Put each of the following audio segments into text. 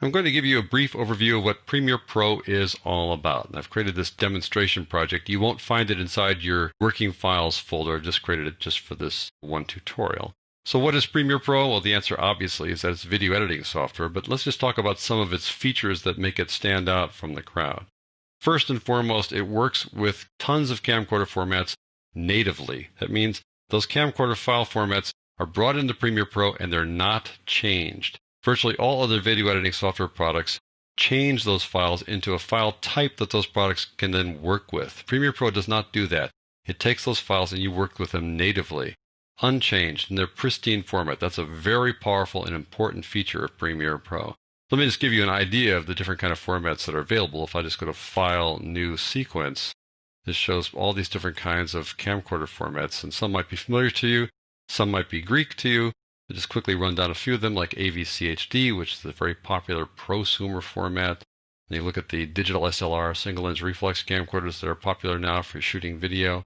I'm going to give you a brief overview of what Premiere Pro is all about. And I've created this demonstration project. You won't find it inside your working files folder. I've just created it just for this one tutorial. So what is Premiere Pro? Well, the answer obviously is that it's video editing software, but let's just talk about some of its features that make it stand out from the crowd. First and foremost, it works with tons of camcorder formats natively. That means those camcorder file formats are brought into Premiere Pro and they're not changed. Virtually all other video editing software products change those files into a file type that those products can then work with. Premiere Pro does not do that. It takes those files and you work with them natively, unchanged, in their pristine format. That's a very powerful and important feature of Premiere Pro. Let me just give you an idea of the different kind of formats that are available. If I just go to File, New Sequence, this shows all these different kinds of camcorder formats, and some might be familiar to you, some might be Greek to you. I'll just quickly run down a few of them, like AVCHD, which is a very popular prosumer format. And you look at the digital SLR, single lens reflex camcorders that are popular now for shooting video.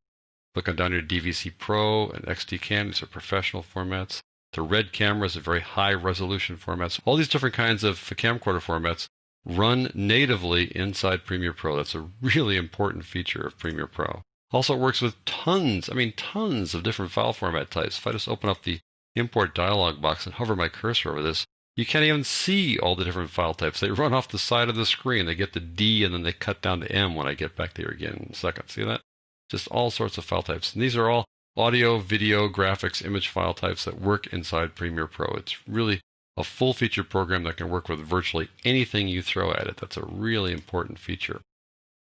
Look on down here, DVC Pro and XT-Cam, these are professional formats. The Red cameras are very high resolution formats. All these different kinds of camcorder formats run natively inside Premiere Pro. That's a really important feature of Premiere Pro. Also, it works with tons of different file format types. If I just open up the import dialog box and hover my cursor over this, you can't even see all the different file types. They run off the side of the screen. They get to D and then they cut down to M when I get back there again in a second. See that? Just all sorts of file types. And these are all audio, video, graphics, image file types that work inside Premiere Pro. It's really a full-featured program that can work with virtually anything you throw at it. That's a really important feature.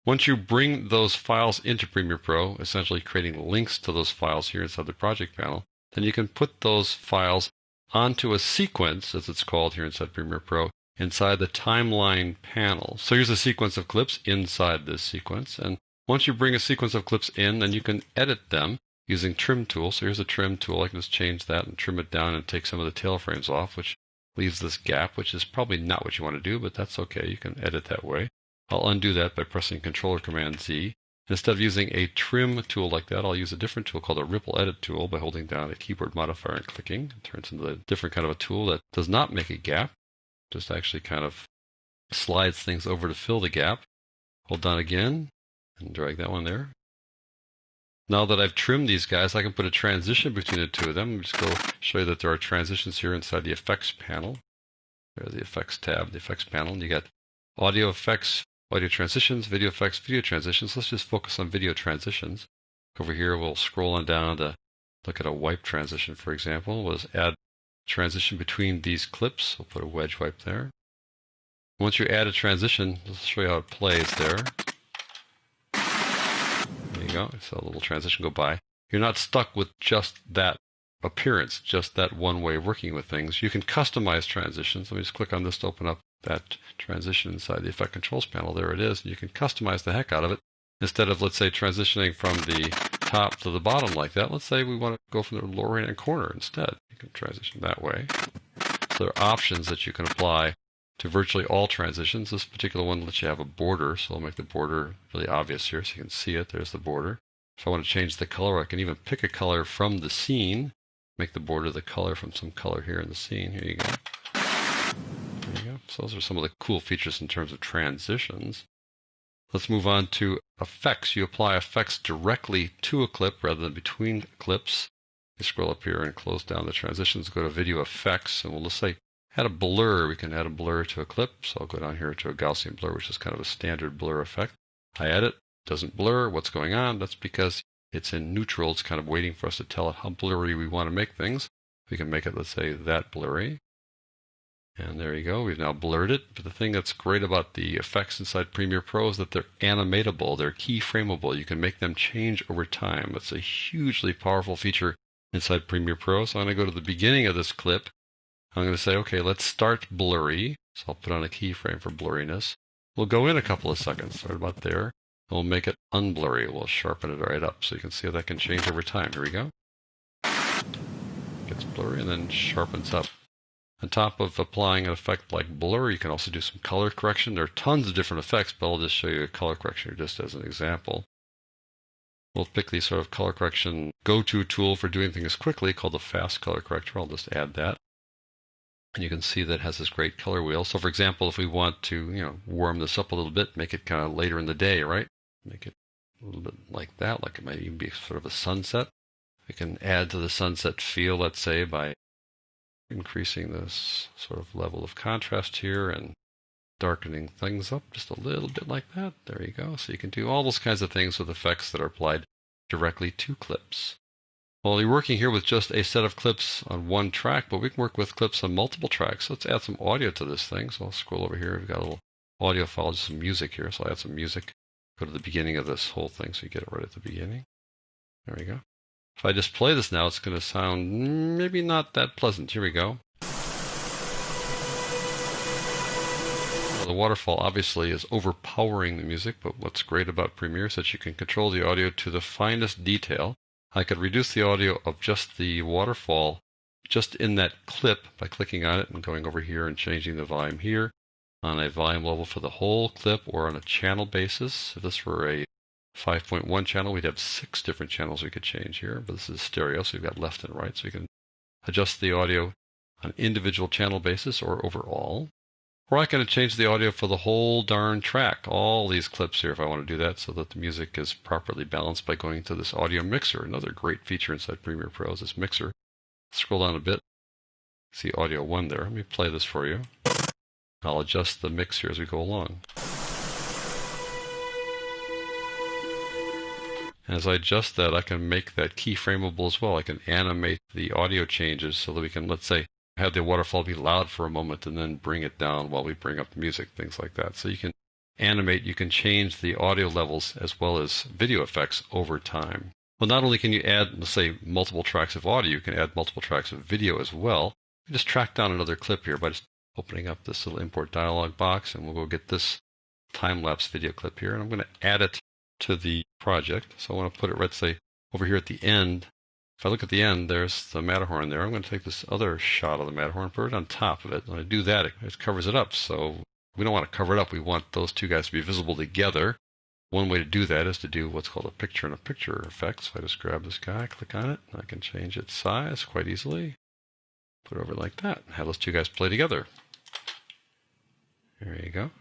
Once you bring those files into Premiere Pro, essentially creating links to those files here inside the project panel, then you can put those files onto a sequence, as it's called here inside Premiere Pro, inside the timeline panel. So here's a sequence of clips inside this sequence. And once you bring a sequence of clips in, then you can edit them using trim tool. So here's a trim tool. I can just change that and trim it down and take some of the tail frames off, which leaves this gap, which is probably not what you want to do, but that's okay. You can edit that way. I'll undo that by pressing Control Command Z. Instead of using a trim tool like that, I'll use a different tool called a Ripple Edit tool by holding down a keyboard modifier and clicking. It turns into a different kind of a tool that does not make a gap, just actually kind of slides things over to fill the gap. Hold down again and drag that one there. Now that I've trimmed these guys, I can put a transition between the two of them. I'll just go show you that there are transitions here inside the Effects panel. There's the Effects tab, the Effects panel, and you got audio effects, audio transitions, video effects, video transitions. Let's just focus on video transitions. Over here, we'll scroll on down to look at a wipe transition, for example. We'll just add transition between these clips. We'll put a wedge wipe there. Once you add a transition, let's show you how it plays there. There you go. So a little transition go by. You're not stuck with just that appearance, just that one way of working with things. You can customize transitions. Let me just click on this to open up that transition inside the Effect Controls panel. There it is. And you can customize the heck out of it. Instead of, let's say, transitioning from the top to the bottom like that, let's say we want to go from the lower right-hand corner instead. You can transition that way. So there are options that you can apply to virtually all transitions. This particular one lets you have a border, so I'll make the border really obvious here so you can see it. There's the border. If I want to change the color, I can even pick a color from the scene, make the border the color from some color here in the scene. Here you go. There you go. So those are some of the cool features in terms of transitions. Let's move on to effects. You apply effects directly to a clip rather than between clips. You scroll up here and close down the transitions, go to Video Effects, and we'll just say add a blur. We can add a blur to a clip. So I'll go down here to a Gaussian blur, which is kind of a standard blur effect. I add it, doesn't blur. What's going on? That's because it's in neutral. It's kind of waiting for us to tell it how blurry we want to make things. We can make it, let's say, that blurry. And there you go. We've now blurred it. But the thing that's great about the effects inside Premiere Pro is that they're animatable. They're keyframeable. You can make them change over time. It's a hugely powerful feature inside Premiere Pro. So I'm going to go to the beginning of this clip. I'm going to say, okay, let's start blurry. So I'll put on a keyframe for blurriness. We'll go in a couple of seconds, right about there. And we'll make it unblurry. We'll sharpen it right up so you can see how that can change over time. Here we go. Gets blurry and then sharpens up. On top of applying an effect like blur, you can also do some color correction. There are tons of different effects, but I'll just show you a color correction here just as an example. We'll pick the sort of color correction go-to tool for doing things quickly called the fast color corrector. I'll just add that. And you can see that it has this great color wheel. So for example, if we want to, warm this up a little bit, make it kind of later in the day, right? Make it a little bit like that, like it might even be sort of a sunset. We can add to the sunset feel, let's say, by increasing this sort of level of contrast here and darkening things up just a little bit like that. There you go. So you can do all those kinds of things with effects that are applied directly to clips. Well, you're working here with just a set of clips on one track, but we can work with clips on multiple tracks. So let's add some audio to this thing. So I'll scroll over here. We've got a little audio file, just some music here. So I'll add some music. Go to the beginning of this whole thing so you get it right at the beginning. There we go. If I just play this now, it's going to sound maybe not that pleasant. Here we go. Well, the waterfall obviously is overpowering the music, but what's great about Premiere is that you can control the audio to the finest detail. I could reduce the audio of just the waterfall just in that clip by clicking on it and going over here and changing the volume here on a volume level for the whole clip or on a channel basis. If this were a 5.1 channel, we'd have 6 different channels we could change here, but this is stereo, so we've got left and right, so we can adjust the audio on individual channel basis or overall. Or I can change the audio for the whole darn track, all these clips here if I want to do that so that the music is properly balanced by going to this audio mixer. Another great feature inside Premiere Pro is this mixer. Scroll down a bit. See audio 1 there. Let me play this for you. I'll adjust the mix here as we go along. And as I adjust that, I can make that keyframeable as well. I can animate the audio changes so that we can, let's say, have the waterfall be loud for a moment and then bring it down while we bring up the music, things like that. So you can animate, you can change the audio levels as well as video effects over time. Well, not only can you add, let's say, multiple tracks of audio, you can add multiple tracks of video as well. You just track down another clip here by just opening up this little import dialog box, and we'll go get this time-lapse video clip here, and I'm going to add it to the project. So I want to put it, let's say, over here at the end. If I look at the end, there's the Matterhorn there. I'm going to take this other shot of the Matterhorn, put it on top of it. When I do that, it covers it up. So we don't want to cover it up. We want those two guys to be visible together. One way to do that is to do what's called a picture-in-a-picture effect. So I just grab this guy, click on it, and I can change its size quite easily. Put it over like that, and have those two guys play together. There you go.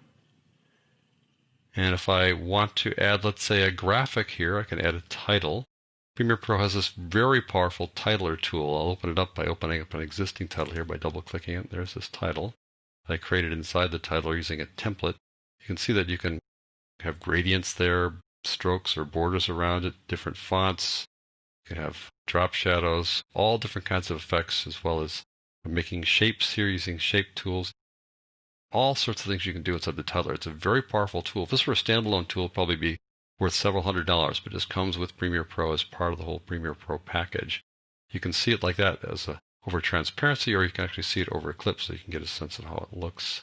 And if I want to add, let's say, a graphic here, I can add a title. Premiere Pro has this very powerful titler tool. I'll open it up by opening up an existing title here by double-clicking it. There's this title that I created inside the title using a template. You can see that you can have gradients there, strokes or borders around it, different fonts. You can have drop shadows, all different kinds of effects, as well as making shapes here using shape tools. All sorts of things you can do inside the titler. It's a very powerful tool. If this were a standalone tool, it'd probably be worth several $100s, but it just comes with Premiere Pro as part of the whole Premiere Pro package. You can see it like that as over transparency, or you can actually see it over a clip so you can get a sense of how it looks.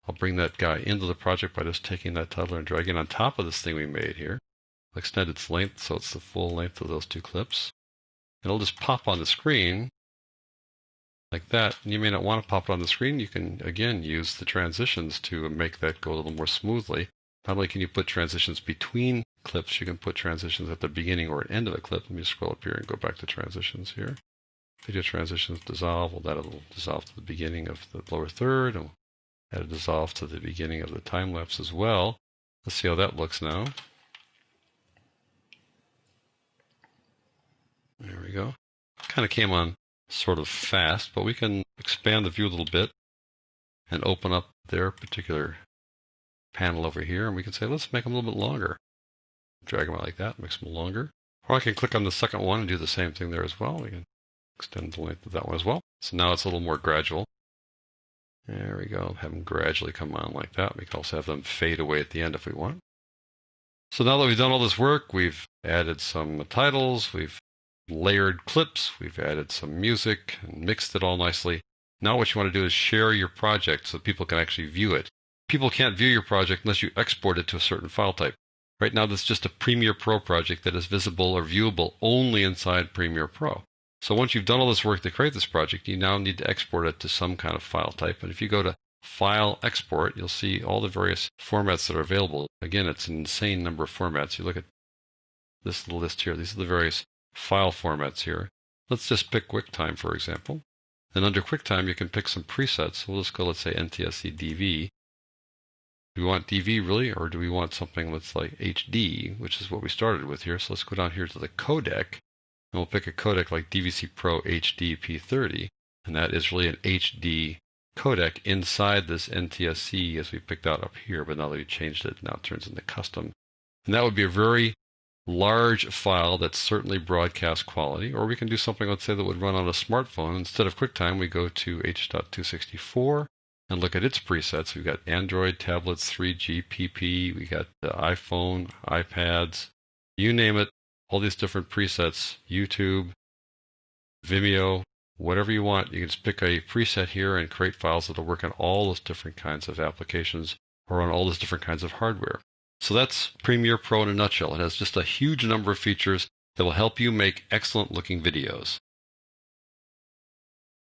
I'll bring that guy into the project by just taking that titler and dragging it on top of this thing we made here. I'll extend its length so it's the full length of those two clips. And it'll just pop on the screen like that. And you may not want to pop it on the screen. You can, again, use the transitions to make that go a little more smoothly. Not only can you put transitions between clips, you can put transitions at the beginning or end of a clip. Let me scroll up here and go back to transitions here. Video transitions dissolve. Well, that'll dissolve to the beginning of the lower third. And add a dissolve to the beginning of the time lapse as well. Let's see how that looks now. There we go. Kind of came on sort of fast, but we can expand the view a little bit and open up their particular panel over here, and we can say, let's make them a little bit longer. Drag them out like that, makes them longer. Or I can click on the second one and do the same thing there as well. We can extend the length of that one as well. So now it's a little more gradual. There we go. Have them gradually come on like that. We can also have them fade away at the end if we want. So now that we've done all this work, we've added some titles, we've layered clips, we've added some music and mixed it all nicely. Now what you want to do is share your project so people can actually view it. People can't view your project unless you export it to a certain file type. Right now, this is just a Premiere Pro project that is visible or viewable only inside Premiere Pro. So once you've done all this work to create this project, you now need to export it to some kind of file type. And if you go to File, Export, you'll see all the various formats that are available. Again, it's an insane number of formats. You look at this little list here. These are the various file formats here. Let's just pick QuickTime, for example. And under QuickTime, you can pick some presets. So we'll just go, let's say, NTSC DV. Do we want DV really, or do we want something that's like HD, which is what we started with here? So let's go down here to the codec, and we'll pick a codec like DVC Pro HD P30, and that is really an HD codec inside this NTSC as we picked out up here, but now that we changed it, now it turns into custom. And that would be a very large file that's certainly broadcast quality, or we can do something, let's say, that would run on a smartphone. Instead of QuickTime, we go to H.264 and look at its presets. We've got Android, tablets, 3G, PP, we got the iPhone, iPads, you name it, all these different presets, YouTube, Vimeo, whatever you want. You can just pick a preset here and create files that'll work on all those different kinds of applications or on all those different kinds of hardware. So that's Premiere Pro in a nutshell. It has just a huge number of features that will help you make excellent looking videos.